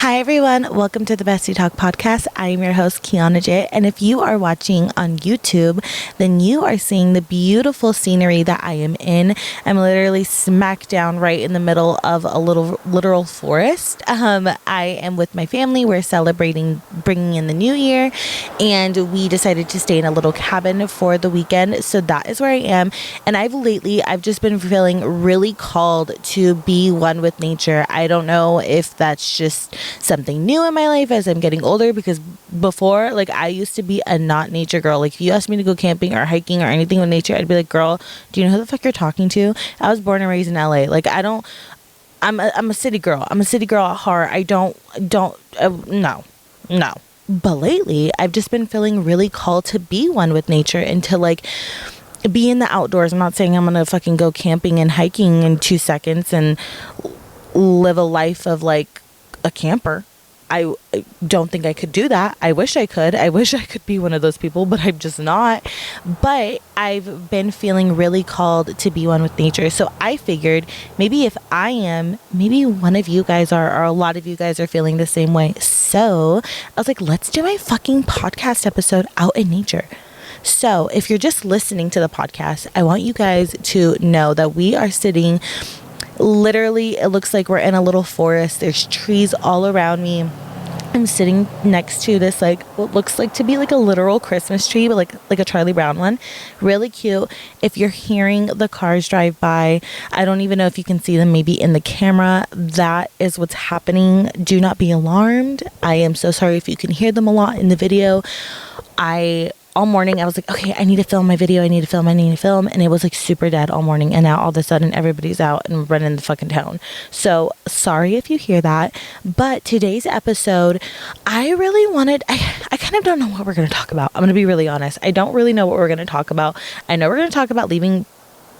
Hi everyone, welcome to the Bestie Talk podcast. I am your host Kianna, and if you are watching on YouTube, then you are seeing the beautiful scenery that I am in. I'm literally smack down right in the middle of a literal forest. I am with my family. We're celebrating bringing in the new year, and we decided to stay in a little cabin for the weekend. So that is where I am, and I've just been feeling really called to be one with nature. I don't know if that's just something new in my life as I'm getting older, because before, like, I used to be a not nature girl. Like, if you asked me to go camping or hiking or anything with nature, I'd be like, girl, do you know who the fuck you're talking to? I was born and raised in LA. Like, I'm a city girl. I'm a city girl at heart. No. But lately, I've just been feeling really called to be one with nature and to, like, be in the outdoors. I'm not saying I'm gonna fucking go camping and hiking in 2 seconds and live a life of, like, a camper. I don't think I could do that. I wish I could. I wish I could be one of those people, but I'm just not. But I've been feeling really called to be one with nature. So I figured maybe if I am, maybe one of you guys are, or a lot of you guys are feeling the same way. So I was like, let's do my fucking podcast episode out in nature. So if you're just listening to the podcast, I want you guys to know that we are sitting, literally, it looks like we're in a little forest. There's trees all around me. I'm sitting next to this, like, what looks like to be like a literal Christmas tree, but like a Charlie Brown one. Really cute. If you're hearing the cars drive by, I don't even know if you can see them maybe in the camera. That is what's happening. Do not be alarmed. I am so sorry if you can hear them a lot in the video. All morning I was like, okay, I need to film my video. I need to film. And it was like super dead all morning. And now all of a sudden everybody's out and running the fucking town. So sorry if you hear that. But today's episode, I kind of don't know what we're going to talk about. I'm going to be really honest. I don't really know what we're going to talk about. I know we're going to talk about leaving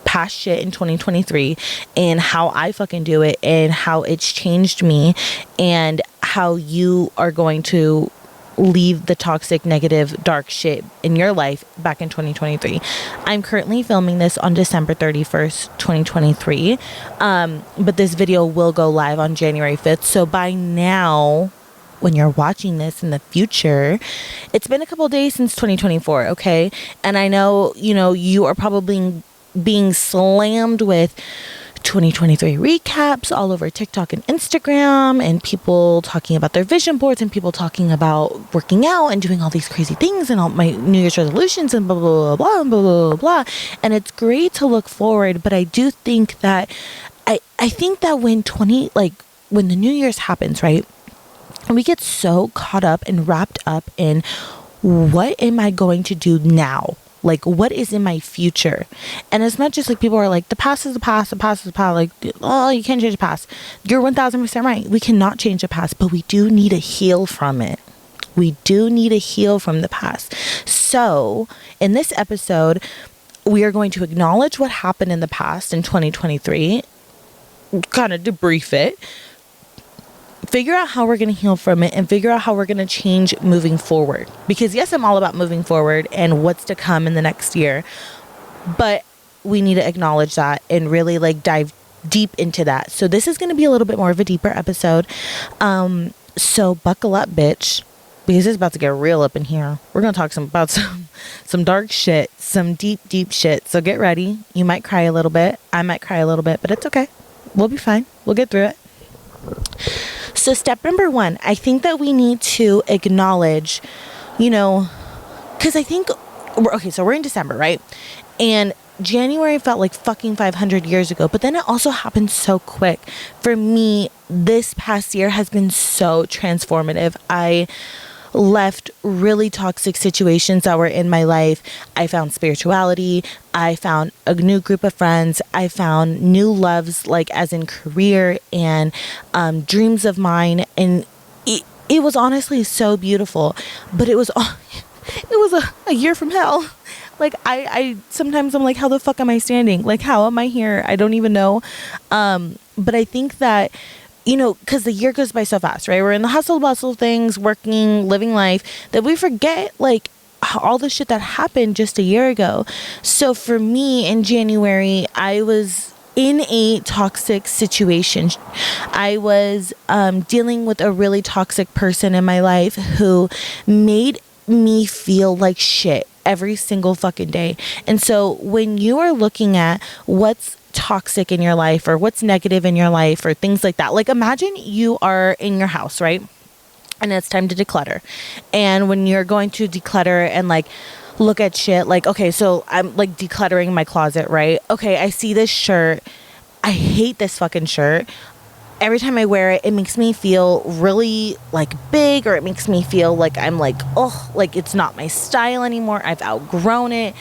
past shit in 2023 and how I fucking do it and how it's changed me and how you are going to leave the toxic, negative, dark shit in your life back in 2023. I'm currently filming this on December 31st, 2023. But this video will go live on January 5th. So by now, when you're watching this in the future, it's been a couple of days since 2024, okay? And I know, you are probably being slammed with 2023 recaps all over TikTok and Instagram, and people talking about their vision boards and people talking about working out and doing all these crazy things and all my New Year's resolutions and blah, blah, blah, blah, blah, blah, blah. And it's great to look forward, but I do think that I think that when the New Year's happens, right? We get so caught up and wrapped up in what am I going to do now? Like, what is in my future? And as much as, like, people are like, the past is the past, like, oh, you can't change the past. You're 1000% right. We cannot change the past, but we do need to heal from it. We do need to heal from the past. So in this episode, we are going to acknowledge what happened in the past in 2023, kind of debrief it, figure out how we're going to heal from it, and figure out how we're going to change moving forward. Because yes, I'm all about moving forward and what's to come in the next year, but we need to acknowledge that and really, like, dive deep into that. So this is going to be a little bit more of a deeper episode. So buckle up, bitch, because it's about to get real up in here. We're going to talk about some dark shit, some deep shit. So get ready. You might cry a little bit. I might cry a little bit, but it's okay. We'll be fine. We'll get through it. So step number 1, I think that we need to acknowledge, because I think, so we're in December, right? And January felt like fucking 500 years ago, but then it also happened so quick. For me, this past year has been so transformative. I left really toxic situations that were in my life. I found spirituality. I found a new group of friends. I found new loves, like as in career and dreams of mine. And it was honestly so beautiful, but it was a year from hell. Like, I sometimes I'm like, how the fuck am I standing? Like, how am I here? I don't even know. But I think that, because the year goes by so fast, right? We're in the hustle bustle things, working, living life, that we forget, like, all the shit that happened just a year ago. So for me in January, I was in a toxic situation. I was dealing with a really toxic person in my life who made me feel like shit every single fucking day. And so when you are looking at what's toxic in your life or what's negative in your life or things like that, like imagine you are in your house, right? And it's time to declutter. And when you're going to declutter and like look at shit, like, okay, so I'm like decluttering my closet, right? Okay, I see this shirt. I hate this fucking shirt. Every time I wear it, it makes me feel really like big, or it makes me feel like I'm like, oh, like it's not my style anymore. I've outgrown it.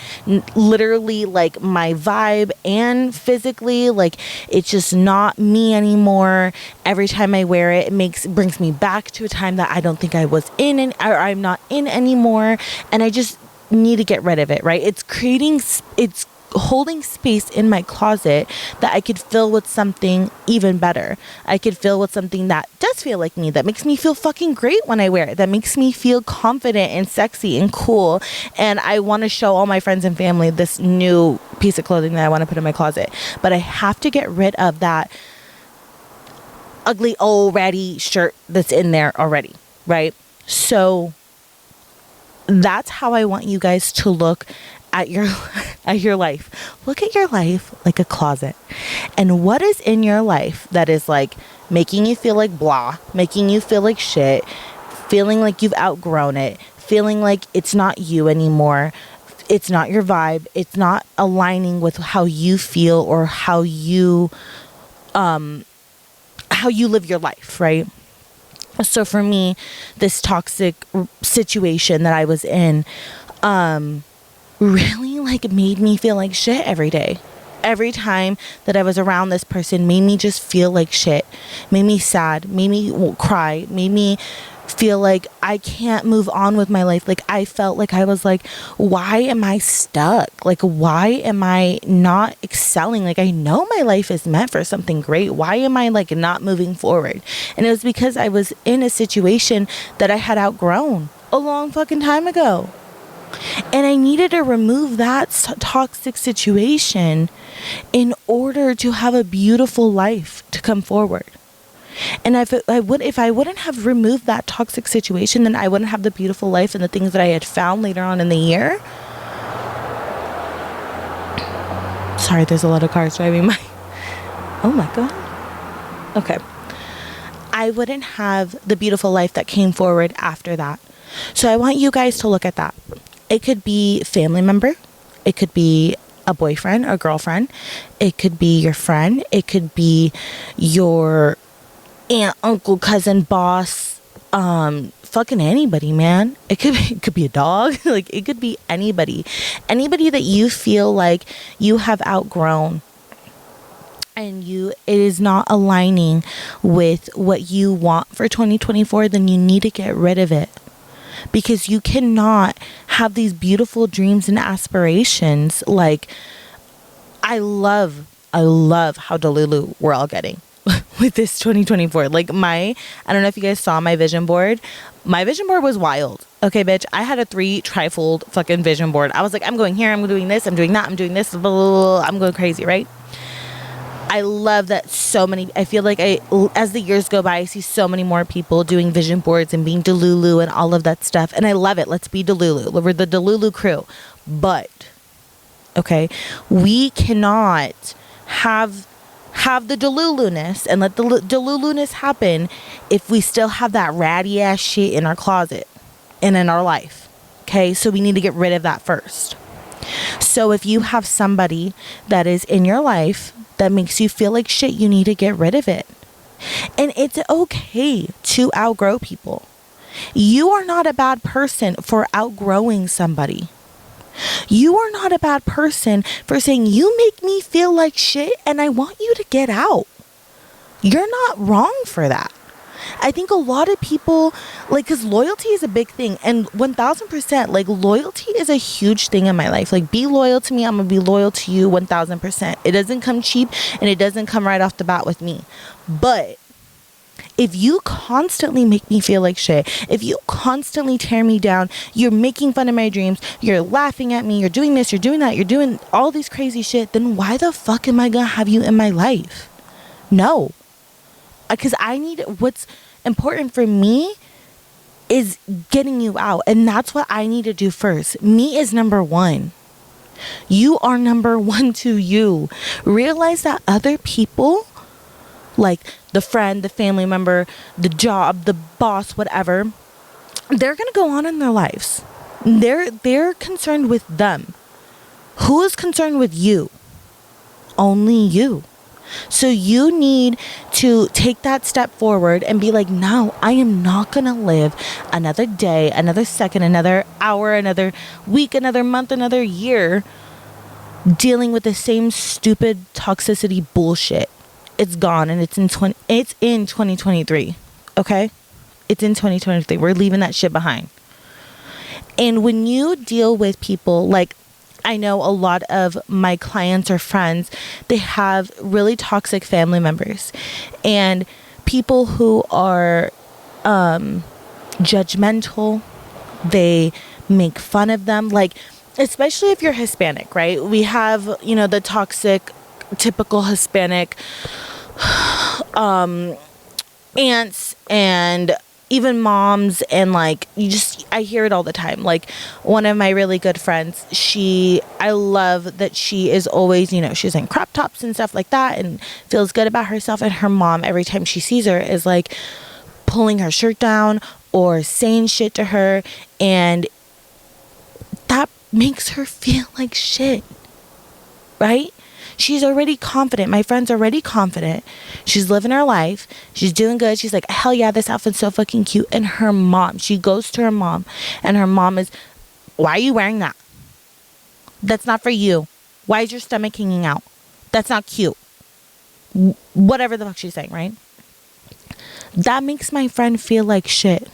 Literally, like my vibe and physically, like it's just not me anymore. Every time I wear it, it brings me back to a time that I don't think I was in, or I'm not in anymore. And I just need to get rid of it, right? It's holding space in my closet that I could fill with something even better. I could fill with something that does feel like me, that makes me feel fucking great when I wear it, that makes me feel confident and sexy and cool. And I want to show all my friends and family this new piece of clothing that I want to put in my closet. But I have to get rid of that ugly old ratty shirt that's in there already, right? So that's how I want you guys to look at your life. Look at your life like a closet. And what is in your life that is like making you feel like blah, making you feel like shit, feeling like you've outgrown it, feeling like it's not you anymore, it's not your vibe, it's not aligning with how you feel or how you live your life, right? So for me, this toxic situation that I was in really like made me feel like shit every day. Every time that I was around this person made me just feel like shit, made me sad, made me cry, made me feel like I can't move on with my life. Like I felt like I was like, why am I stuck? Like, why am I not excelling? Like, I know my life is meant for something great. Why am I like not moving forward? And it was because I was in a situation that I had outgrown a long fucking time ago. And I needed to remove that toxic situation in order to have a beautiful life to come forward. And if I wouldn't have removed that toxic situation, then I wouldn't have the beautiful life and the things that I had found later on in the year. Sorry, there's a lot of cars driving by. Oh my God. Okay. I wouldn't have the beautiful life that came forward after that. So I want you guys to look at that. It could be a family member. It could be a boyfriend or girlfriend. It could be your friend. It could be your aunt, uncle, cousin, boss, fucking anybody, man. It could be a dog. Like it could be anybody that you feel like you have outgrown and it is not aligning with what you want for 2024, then you need to get rid of it. Because you cannot have these beautiful dreams and aspirations. Like, I love how Delulu we're all getting with this 2024. Like I don't know if you guys saw my vision board. My vision board was wild. Okay, bitch. I had a 3 trifold fucking vision board. I was like, I'm going here, I'm doing this, I'm doing that, I'm doing this, blah, blah, blah. I'm going crazy, right? I love that I feel like as the years go by, I see so many more people doing vision boards and being Delulu and all of that stuff. And I love it. Let's be Delulu. We're the Delulu crew. But, okay, we cannot have the Delulu-ness and let the Delulu-ness happen if we still have that ratty ass shit in our closet and in our life. Okay, so we need to get rid of that first. So if you have somebody that is in your life that makes you feel like shit, you need to get rid of it. And it's okay to outgrow people. You are not a bad person for outgrowing somebody. You are not a bad person for saying, you make me feel like shit and I want you to get out. You're not wrong for that. I think a lot of people, like, because loyalty is a big thing. And 1000%, like, loyalty is a huge thing in my life. Like, be loyal to me. I'm going to be loyal to you 1000%. It doesn't come cheap and it doesn't come right off the bat with me. But If you constantly make me feel like shit, if you constantly tear me down, you're making fun of my dreams, you're laughing at me, you're doing this, you're doing that, you're doing all these crazy shit, then why the fuck am I gonna have you in my life? No. Because what's important for me is getting you out. And that's what I need to do first. Me is number one. You are number one to you. Realize that other people, like the friend, the family member, the job, the boss, whatever, they're going to go on in their lives. They're concerned with them. Who is concerned with you? Only you. So you need to take that step forward and be like, no, I am not going to live another day, another second, another hour, another week, another month, another year dealing with the same stupid toxicity bullshit. It's gone and it's in 2023. Okay? It's in 2023. We're leaving that shit behind. And when you deal with people, like I know a lot of my clients or friends, they have really toxic family members and people who are judgmental. They make fun of them, like especially if you're Hispanic, right? We have, the toxic, typical Hispanic aunts and even moms, and like I hear it all the time. Like one of my really good friends, I love that she is always, she's in crop tops and stuff like that and feels good about herself, and her mom, every time she sees her, is like pulling her shirt down or saying shit to her, and that makes her feel like shit, right? She's already confident. My friend's already confident. She's living her life. She's doing good. She's like, hell yeah, this outfit's so fucking cute. And her mom, she goes to her mom, and her mom is, why are you wearing that? That's not for you. Why is your stomach hanging out? That's not cute. Whatever the fuck she's saying, right? That makes my friend feel like shit.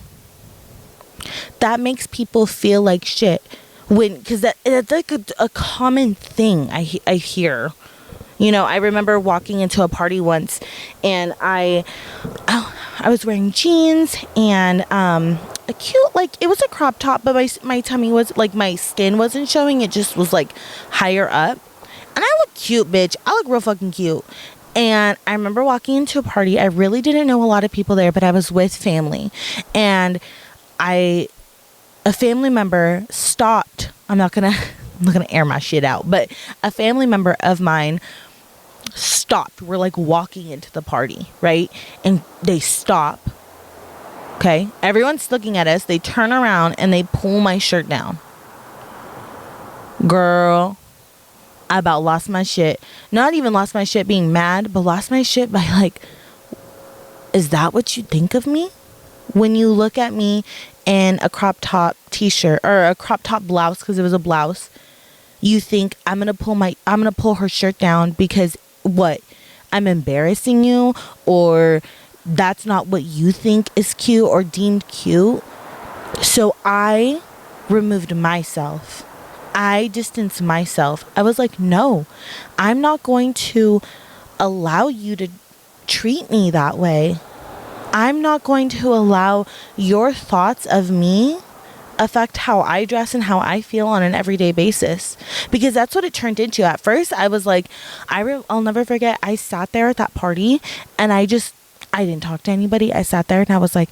That makes people feel like shit. Because that's like a common thing I hear. I remember walking into a party once, and I was wearing jeans and a cute, like, it was a crop top, but my tummy was, like, my skin wasn't showing. It just was, like, higher up. And I look cute, bitch. I look real fucking cute. And I remember walking into a party. I really didn't know a lot of people there, but I was with family. And a family member stopped. I'm not gonna air my shit out, but a family member of mine stopped. We're like walking into the party, right? And they stop. Okay? Everyone's looking at us. They turn around and they pull my shirt down. Girl, I about lost my shit. Not even lost my shit being mad, but lost my shit by like, is that what you think of me? When you look at me in a crop top t-shirt or a crop top blouse, because it was a blouse, you think I'm gonna pull her shirt down because what? I'm embarrassing you, or that's not what you think is cute or deemed cute. So I removed myself. I distanced myself. I was like, no, I'm not going to allow you to treat me that way. I'm not going to allow your thoughts of me affect how I dress and how I feel on an everyday basis, because that's what it turned into. At first, I was like, I'll never forget. I sat there at that party and I didn't talk to anybody. I sat there and I was like,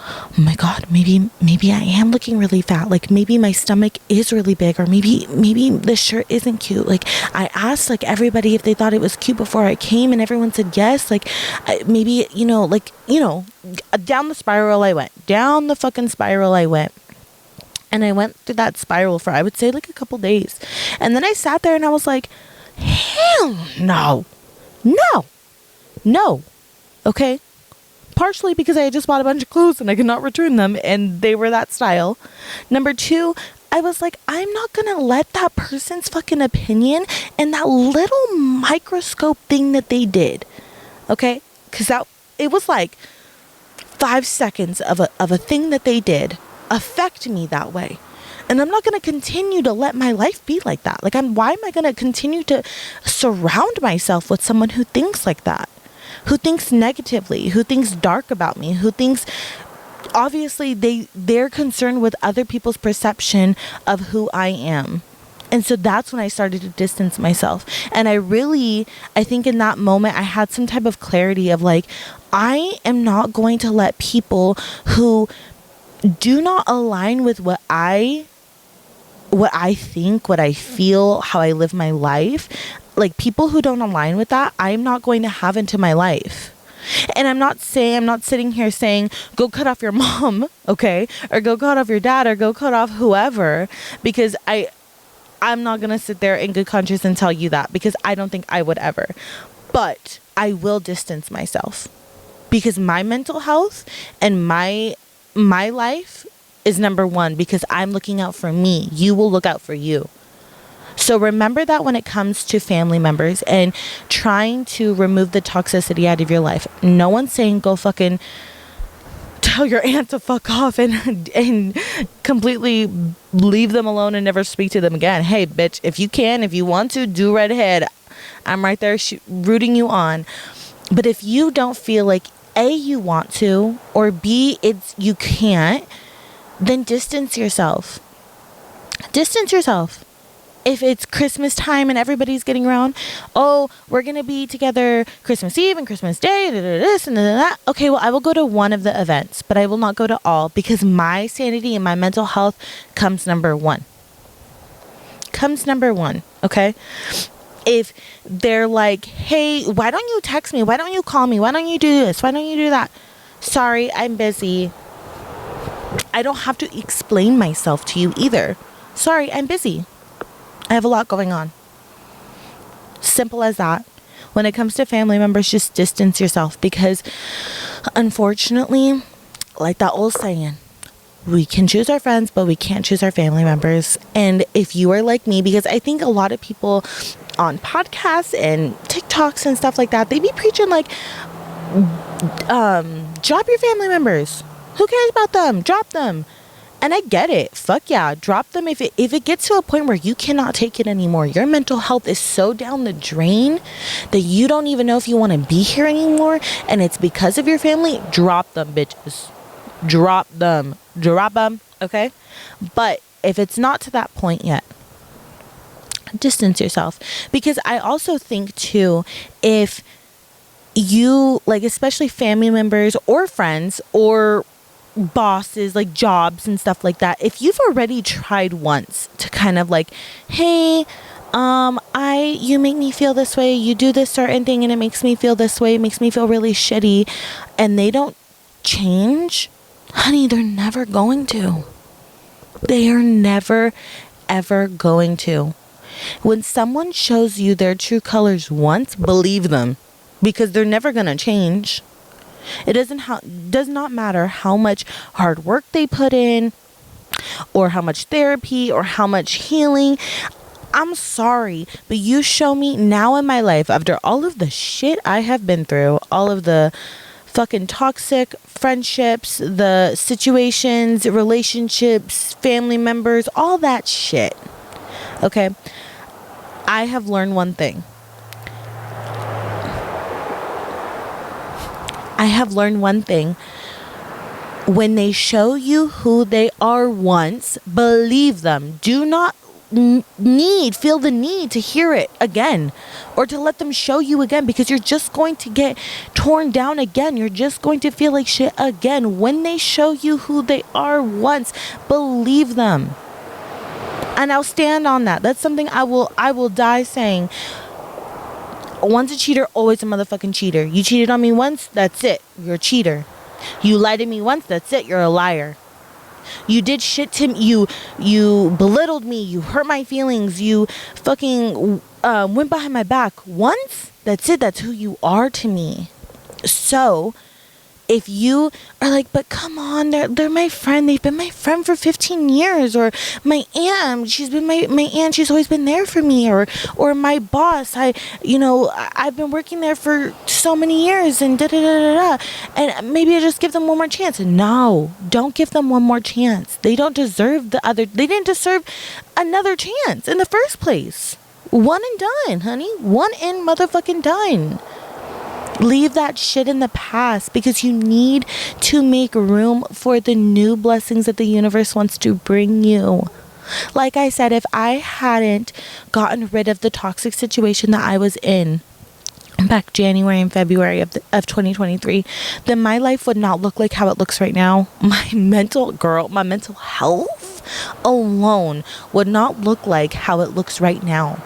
oh my God, maybe I am looking really fat. Like maybe my stomach is really big, or maybe this shirt isn't cute. Like I asked like everybody if they thought it was cute before I came, and everyone said yes. Like maybe, down the spiral I went. Down the fucking spiral I went. And I went through that spiral for, I would say, like a couple days. And then I sat there and I was like, hell no. Okay? Partially because I had just bought a bunch of clothes and I could not return them, and they were that style. Number two, I was like, I'm not gonna let that person's fucking opinion and that little microscope thing that they did, okay? Because it was like 5 seconds of a thing that they did affect me that way. And I'm not going to continue to let my life be like that. Like, why am I going to continue to surround myself with someone who thinks like that? who thinks negatively, who thinks dark about me, who thinks, obviously they're concerned with other people's perception of who I am. And so that's when I started to distance myself. And I think in that moment I had some type of clarity of like, I am not going to let people who do not align with what I think, what I feel, how I live my life, like people who don't align with that, I'm not going to have into my life. And I'm not sitting here saying, go cut off your mom, okay? Or go cut off your dad, or go cut off whoever, because I'm not going to sit there in good conscience and tell you that, because I don't think I would ever. But I will distance myself, because my mental health and my life is number one, because I'm looking out for me. You will look out for you. So remember that when it comes to family members and trying to remove the toxicity out of your life. No one's saying go fucking tell your aunt to fuck off and completely leave them alone and never speak to them again. Hey, bitch, if you want to, do right ahead. I'm right there rooting you on. But if you don't feel like A, you want to, or B, you can't, then distance yourself. Distance yourself. If it's Christmas time and everybody's getting around, oh, we're going to be together Christmas Eve and Christmas Day, this and that. Okay, well, I will go to one of the events, but I will not go to all, because my sanity and my mental health comes number one. Okay? If they're like, hey, why don't you text me? Why don't you call me? Why don't you do this? Why don't you do that? Sorry, I'm busy. I don't have to explain myself to you either. Sorry, I'm busy. I have a lot going on. Simple as that. When it comes to family members, just distance yourself, because unfortunately, like that old saying, we can choose our friends, but we can't choose our family members. And if you are like me, because I think a lot of people on podcasts and TikToks and stuff like that, they be preaching like, drop your family members. Who cares about them? Drop them. And I get it. Fuck yeah. Drop them if it gets to a point where you cannot take it anymore. Your mental health is so down the drain that you don't even know if you want to be here anymore. And it's because of your family. Drop them, bitches. Drop them. Drop them. Okay? But if it's not to that point yet, distance yourself. Because I also think too, if you, like, especially family members or friends or bosses, like jobs and stuff like that, if you've already tried once to kind of like, hey, you make me feel this way, you do this certain thing and it makes me feel this way, it makes me feel really shitty, and they don't change, honey, they're never going to. They are never ever going to. When someone shows you their true colors once, believe them, because they're never gonna change. It does not matter how much hard work they put in, or how much therapy, or how much healing. I'm sorry, but you show me now in my life, after all of the shit I have been through, all of the fucking toxic friendships, the situations, relationships, family members, all that shit. Okay? I have learned one thing. When they show you who they are once, believe them. Do not feel the need to hear it again, or to let them show you again, because you're just going to get torn down again. You're just going to feel like shit again. When they show you who they are once, believe them. And I'll stand on that. That's something I will die saying. Once a cheater, always a motherfucking cheater. You cheated on me once, that's it. You're a cheater. You lied to me once, that's it. You're a liar. You did shit to me. You belittled me. You hurt my feelings. You fucking went behind my back once, that's it. That's who you are to me. So if you are like, but come on, they're my friend, they've been my friend for 15 years, or my aunt, she's been my aunt, she's always been there for me, or my boss, I've been working there for so many years, and and maybe I just give them one more chance. No, don't give them one more chance. They didn't deserve another chance in the first place. One and done, honey. One and motherfucking done. Leave that shit in the past, because you need to make room for the new blessings that the universe wants to bring you. Like I said, if I hadn't gotten rid of the toxic situation that I was in back January and February of 2023, then my life would not look like how it looks right now. My mental health alone would not look like how it looks right now.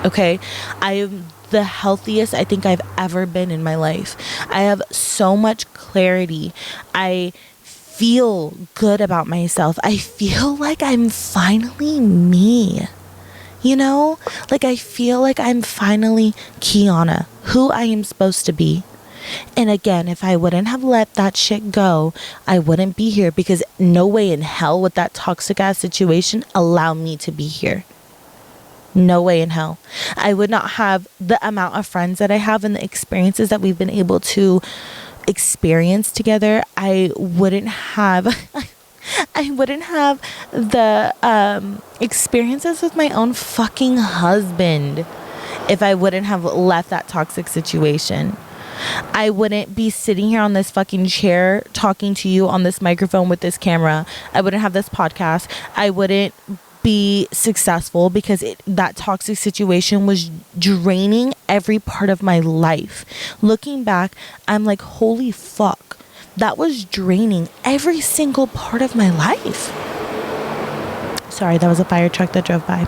Okay? I am the healthiest I think I've ever been in my life. I have so much clarity. I feel good about myself. I feel like I'm finally me. You know? Like I feel like I'm finally Kianna, who I am supposed to be. And again, if I wouldn't have let that shit go, I wouldn't be here, because no way in hell would that toxic ass situation allow me to be here. No way in hell. I would not have the amount of friends that I have and the experiences that we've been able to experience together. I wouldn't have the experiences with my own fucking husband if I wouldn't have left that toxic situation. I wouldn't be sitting here on this fucking chair talking to you on this microphone with this camera. I wouldn't have this podcast. I wouldn't be successful, because that toxic situation was draining every part of my life. Looking back, I'm like, holy fuck, that was draining every single part of my life. Sorry, that was a fire truck that drove by.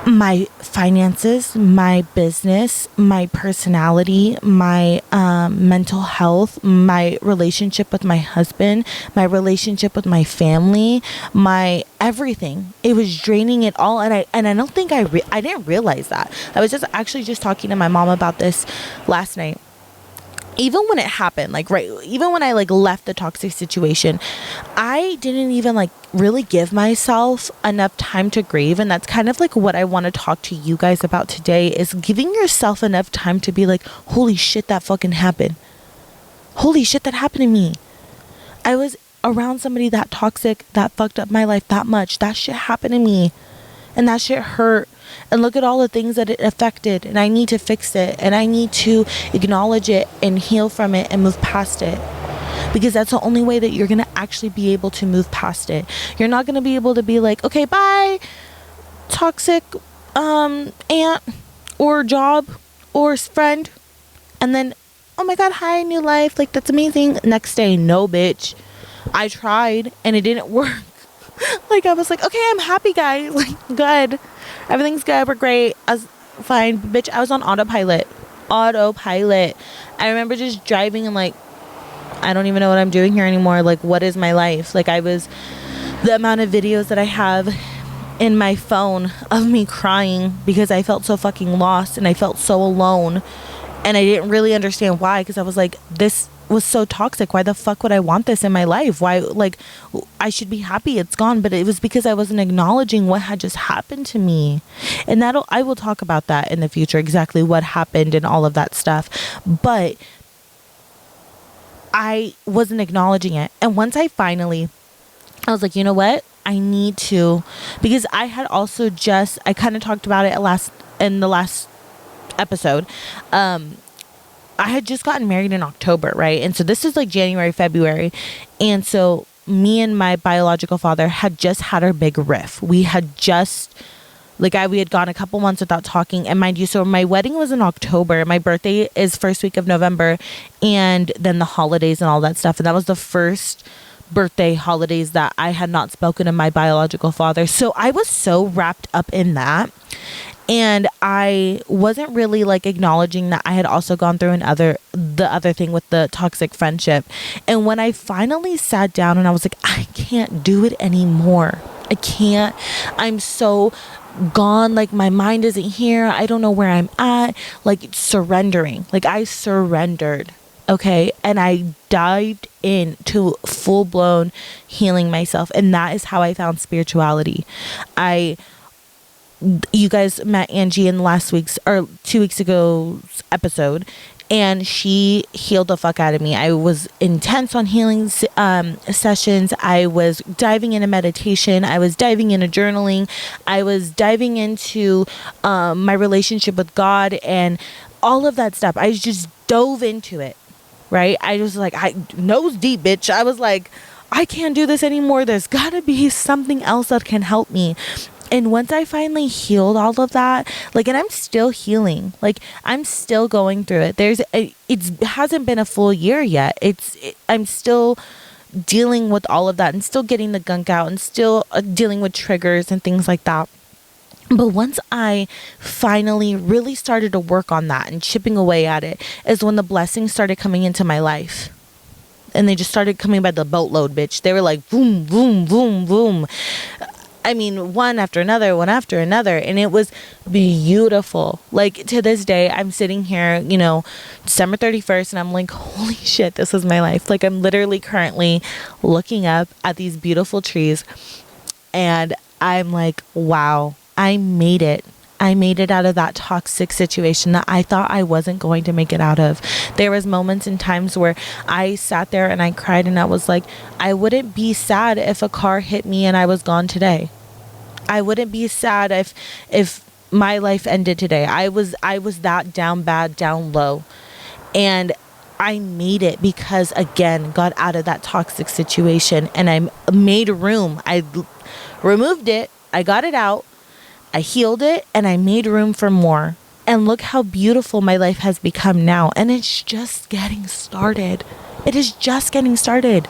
My finances, my business, my personality, my mental health, my relationship with my husband, my relationship with my family, my everything. It was draining it all, and I don't think I didn't realize that. I was just talking to my mom about this last night. Even when it happened, even when I left the toxic situation, I didn't even really give myself enough time to grieve. And that's kind of what I want to talk to you guys about today, is giving yourself enough time to be like, holy shit, that fucking happened. Holy shit, that happened to me. I was around somebody that toxic, that fucked up my life that much. That shit happened to me. And that shit hurt. And look at all the things that it affected. And I need to fix it. And I need to acknowledge it and heal from it and move past it. Because that's the only way that you're going to actually be able to move past it. You're not going to be able to be like, okay, bye, toxic aunt or job or friend. And then, oh my God, hi, new life. That's amazing. Next day, no, bitch. I tried and it didn't work. I was like, okay, I'm happy, guys. Good. Everything's good. We're great. I was fine. Bitch, I was on autopilot. I remember just driving and I don't even know what I'm doing here anymore. What is my life? The amount of videos that I have in my phone of me crying because I felt so fucking lost and I felt so alone. And I didn't really understand why, because I was like, this was so toxic. Why the fuck would I want this in my life? Why, I should be happy it's gone. But it was because I wasn't acknowledging what had just happened to me. And I will talk about that in the future, exactly what happened and all of that stuff. But I wasn't acknowledging it. And once I was like, you know what? I need to, because I had also I kind of talked about it in the last episode. I had just gotten married in October, right? And so this is January, February. And so me and my biological father had just had our big riff. We had just, we had gone a couple months without talking. And mind you, so my wedding was in October. My birthday is first week of November. And then the holidays and all that stuff. And that was the first birthday holidays that I had not spoken to my biological father. So I was so wrapped up in that. And I wasn't really acknowledging that I had also gone through the other thing with the toxic friendship. And when I finally sat down and I was like, I can't do it anymore. I can't. I'm so gone. My mind isn't here. I don't know where I'm at. Surrendering. I surrendered. Okay. And I dived into full blown healing myself. And that is how I found spirituality. You guys met Angie in 2 weeks ago's episode, and she healed the fuck out of me. I was intense on healing sessions. I was diving into meditation. I was diving into journaling. I was diving into my relationship with God, and all of that stuff. I just dove into it, right? I was like, nose deep, bitch. I was like, I can't do this anymore. There's got to be something else that can help me. And once I finally healed all of that, like, and I'm still healing, like, I'm still going through it. It hasn't been a full year yet. I'm still dealing with all of that and still getting the gunk out and still dealing with triggers and things like that. But once I finally really started to work on that and chipping away at it is when the blessings started coming into my life. And they just started coming by the boatload, bitch. They were like, boom, boom, boom, boom. I mean, one after another. And it was beautiful. Like, to this day, I'm sitting here, December 31st, and I'm like, holy shit, this is my life. Like, I'm literally currently looking up at these beautiful trees, and I'm like, wow, I made it. I made it out of that toxic situation that I thought I wasn't going to make it out of. There was moments and times where I sat there and I cried, and I was like, I wouldn't be sad if a car hit me and I was gone today. I wouldn't be sad if my life ended today. I was that down bad, down low. And I made it because, again, got out of that toxic situation, and I made room. I removed it. I got it out. I healed it, and I made room for more. And look how beautiful my life has become now. And it's just getting started. It is just getting started.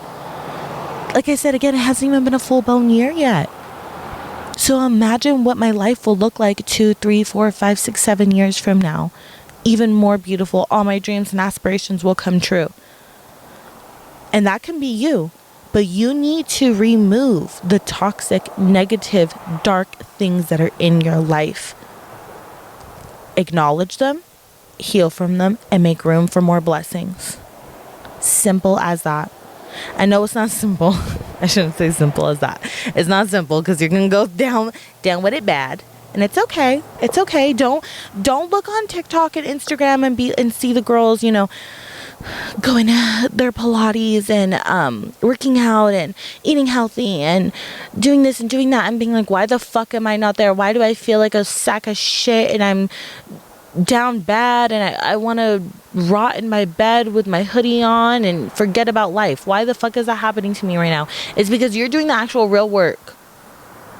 Like I said, again, it hasn't even been a full-blown year yet. So imagine what my life will look like 2, 3, 4, 5, 6, 7 years from now. Even more beautiful. All my dreams and aspirations will come true. And that can be you. But you need to remove the toxic, negative, dark things that are in your life. Acknowledge them, heal from them, and make room for more blessings. Simple as that. I know it's not simple. I shouldn't say simple as that. It's not simple because you're going to go down with it bad. And it's okay. It's okay. Don't look on TikTok and Instagram and see the girls, going to their Pilates and working out and eating healthy and doing this and doing that and being like, why the fuck am I not there? Why do I feel like a sack of shit and I'm down bad and I want to rot in my bed with my hoodie on and forget about life? Why the fuck is that happening to me right now? It's because you're doing the actual real work.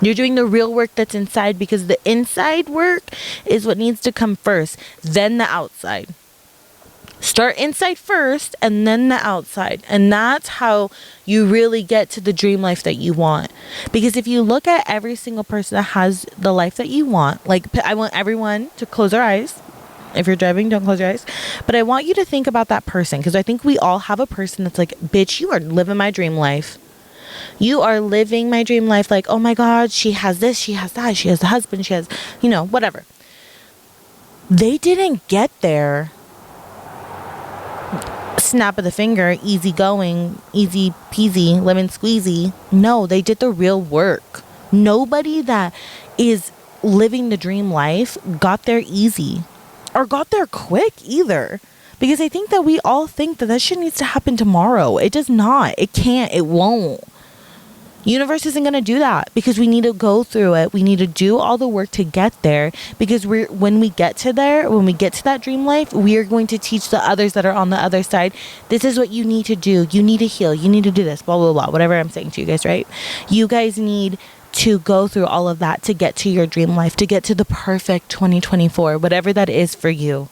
You're doing the real work that's inside, because the inside work is what needs to come first, then the outside. Start inside first and then the outside. And that's how you really get to the dream life that you want. Because if you look at every single person that has the life that you want, like, I want everyone to close their eyes. If you're driving, don't close your eyes. But I want you to think about that person, because I think we all have a person that's like, bitch, you are living my dream life. You are living my dream life. Like, oh my God, she has this, she has that, she has a husband, she has, whatever. They didn't get there snap of the finger, easy going, easy peasy, lemon squeezy. No, they did the real work. Nobody that is living the dream life got there easy or got there quick either. Because I think that we all think that shit needs to happen tomorrow. It does not. It can't. It won't. Universe isn't going to do that, because we need to go through it. We need to do all the work to get there, because when we get to that dream life, we are going to teach the others that are on the other side, this is what you need to do. You need to heal. You need to do this, blah, blah, blah, whatever I'm saying to you guys, right? You guys need to go through all of that to get to your dream life, to get to the perfect 2024, whatever that is for you.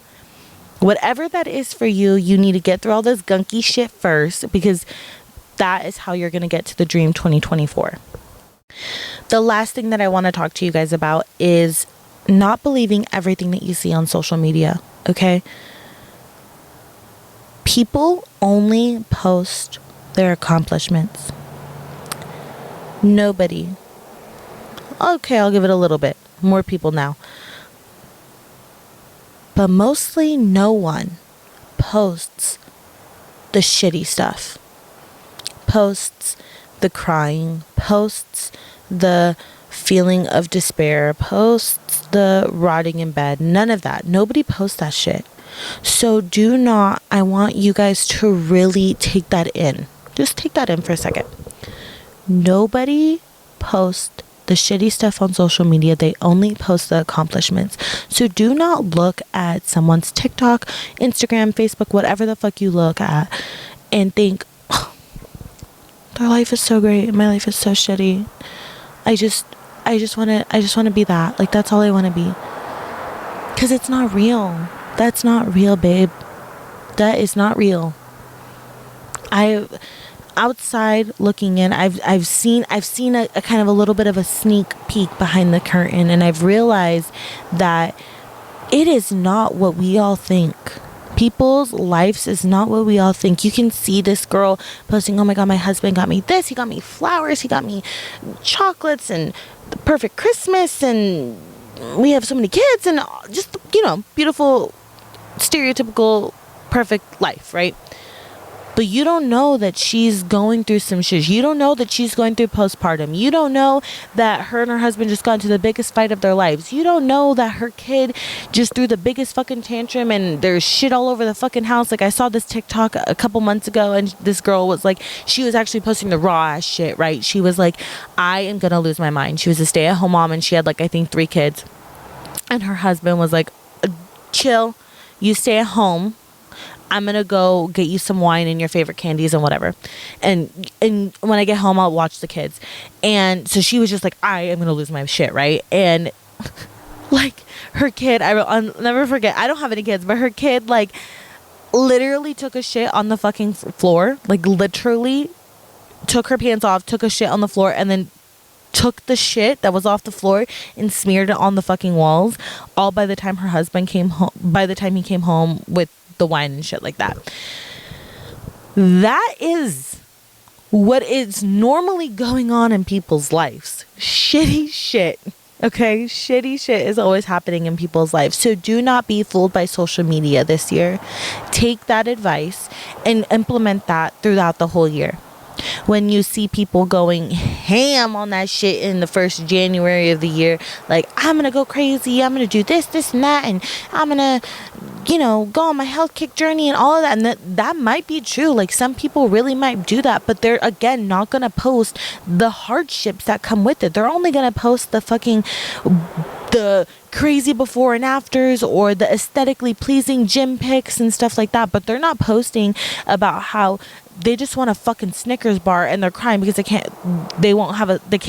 Whatever that is for you, you need to get through all this gunky shit first, because that is how you're going to get to the dream 2024. The last thing that I want to talk to you guys about is not believing everything that you see on social media, okay? People only post their accomplishments. Nobody. Okay, I'll give it a little bit. More people now. But mostly no one posts the shitty stuff. Posts the crying, posts the feeling of despair, posts the rotting in bed. None of that. Nobody posts that shit. So I want you guys to really take that in. Just take that in for a second. Nobody posts the shitty stuff on social media. They only post the accomplishments. So do not look at someone's TikTok, Instagram, Facebook, whatever the fuck you look at, and think, oh, their life is so great, my life is so shitty. I just want to be that. Like, that's all I want to be. Because it's not real. That's not real, babe. That is not real. Outside looking in, I've seen a kind of a little bit of a sneak peek behind the curtain, and I've realized that it is not what we all think. People's lives is not what we all think. You can see this girl posting, oh my god, my husband got me this, he got me flowers, he got me chocolates, and the perfect Christmas, and we have so many kids, and just, beautiful, stereotypical, perfect life, right? But you don't know that she's going through some shit. You don't know that she's going through postpartum. You don't know that her and her husband just got into the biggest fight of their lives. You don't know that her kid just threw the biggest fucking tantrum and there's shit all over the fucking house. Like, I saw this TikTok a couple months ago, and this girl was like, she was actually posting the raw ass shit, right? She was like, I am gonna lose my mind. She was a stay-at-home mom, and she had, like, I think 3 kids. And her husband was like, chill, you stay at home. I'm going to go get you some wine and your favorite candies and whatever. And when I get home, I'll watch the kids. And so she was just like, I am going to lose my shit, right? And like, her kid, I'll never forget, I don't have any kids, but her kid, like, literally took a shit on the fucking floor. Like, literally took her pants off, took a shit on the floor, and then took the shit that was off the floor and smeared it on the fucking walls, all by the time her husband came home, by the time he came home with the wine and shit like that. That is what is normally going on in people's lives. Shitty shit. Okay? Shitty shit is always happening in people's lives. So do not be fooled by social media this year. Take that advice and implement that throughout the whole year. When you see people going ham on that shit in the first January of the year, like, I'm gonna go crazy, I'm gonna do this and that, and I'm gonna, go on my health kick journey and all of that, and that might be true. Like, some people really might do that, but they're, again, not gonna post the hardships that come with it. They're only gonna post the crazy before and afters, or the aesthetically pleasing gym pics and stuff like that, but they're not posting about how they just want a fucking Snickers bar and they're crying because they can't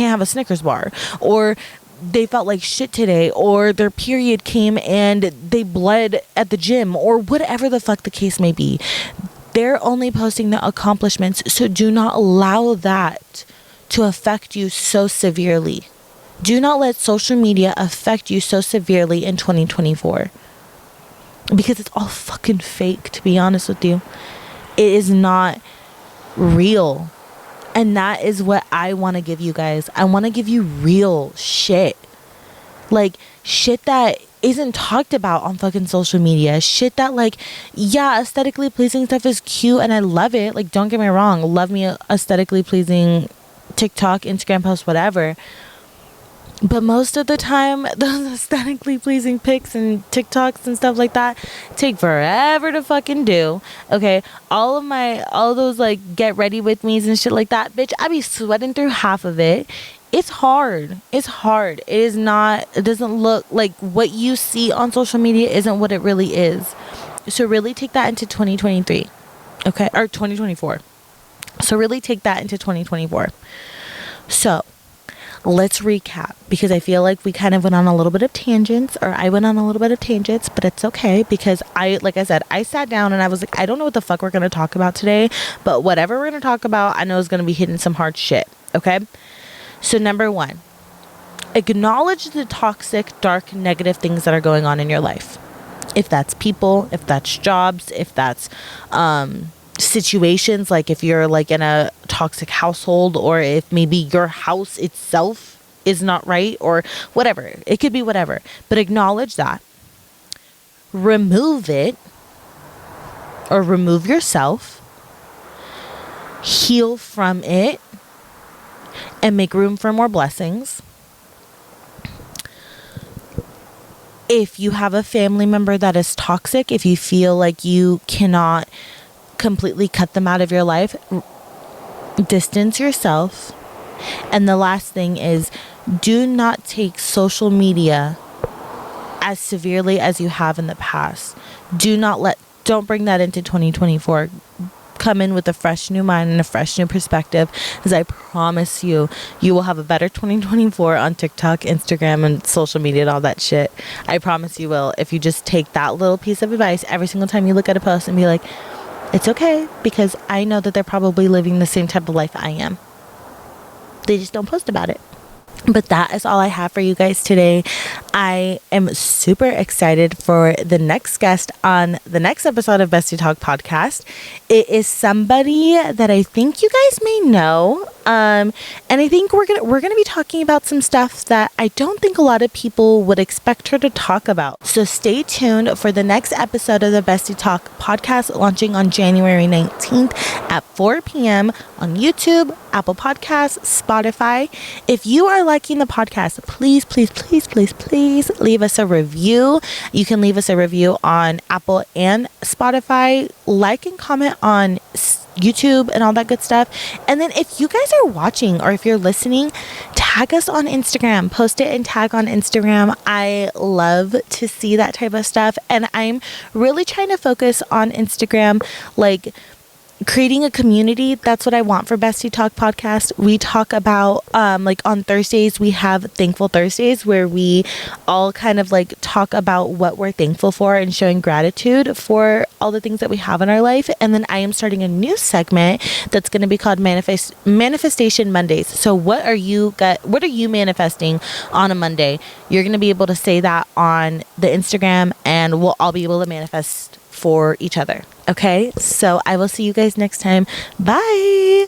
have a Snickers bar, or they felt like shit today, or their period came and they bled at the gym, or whatever the fuck the case may be. They're only posting the accomplishments, so do not allow that to affect you so severely. Do not let social media affect you so severely in 2024. Because it's all fucking fake, to be honest with you. It is not real. And that is what I want to give you guys. I want to give you real shit. Like, shit that isn't talked about on fucking social media. Shit that, like, yeah, aesthetically pleasing stuff is cute and I love it. Like, don't get me wrong. Love me aesthetically pleasing TikTok, Instagram posts, whatever. But most of the time, those aesthetically pleasing pics and TikToks and stuff like that take forever to fucking do. Okay, all of those, like, get ready with me's and shit like that, bitch, I be sweating through half of it. It's hard. It doesn't look like what you see on social media isn't what it really is. So really take that into 2023. Okay, or 2024. So really take that into 2024. So let's recap, because I feel like we kind of went on a little bit of tangents, or I went on a little bit of tangents, but it's okay, because like I said, I sat down and I was like, I don't know what the fuck we're going to talk about today, but whatever we're going to talk about, I know is going to be hitting some hard shit. Okay. So number 1, acknowledge the toxic, dark, negative things that are going on in your life. If that's people, if that's jobs, if that's, situations, like if you're like in a toxic household, or if maybe your house itself is not right, or whatever. It could be whatever, but acknowledge that. Remove it, or remove yourself. Heal from it and make room for more blessings. If you have a family member that is toxic, if you feel like you cannot completely cut them out of your life, distance yourself. And the last thing is, do not take social media as severely as you have in the past. Don't bring that into 2024. Come in with a fresh new mind and a fresh new perspective, as I promise you, you will have a better 2024 on TikTok, Instagram, and social media and all that shit. I promise you will, if you just take that little piece of advice every single time you look at a post and be like, it's okay, because I know that they're probably living the same type of life I am. They just don't post about it. But that is all I have for you guys today. I am super excited for the next guest on the next episode of Bestie Talk podcast. It is somebody that I think you guys may know. And I think we're gonna be talking about some stuff that I don't think a lot of people would expect her to talk about. So stay tuned for the next episode of the Bestie Talk podcast, launching on January 19th at 4 p.m. on YouTube, Apple Podcasts, Spotify. If you are liking the podcast, please leave us a review. You can leave us a review on Apple and Spotify. Like and comment on YouTube and all that good stuff. And then if you guys are watching or if you're listening, tag us on Instagram. Post it and tag on Instagram. I love to see that type of stuff. And I'm really trying to focus on Instagram, like creating a community. That's what I want for Bestie Talk podcast. We talk about like on Thursdays we have Thankful Thursdays, where we all kind of like talk about what we're thankful for and showing gratitude for all the things that we have in our life. And then I am starting a new segment that's going to be called Manifestation Mondays. So what are you manifesting on a Monday? You're going to be able to say that on the Instagram, and we'll all be able to manifest for each other. Okay, so I will see you guys next time. Bye.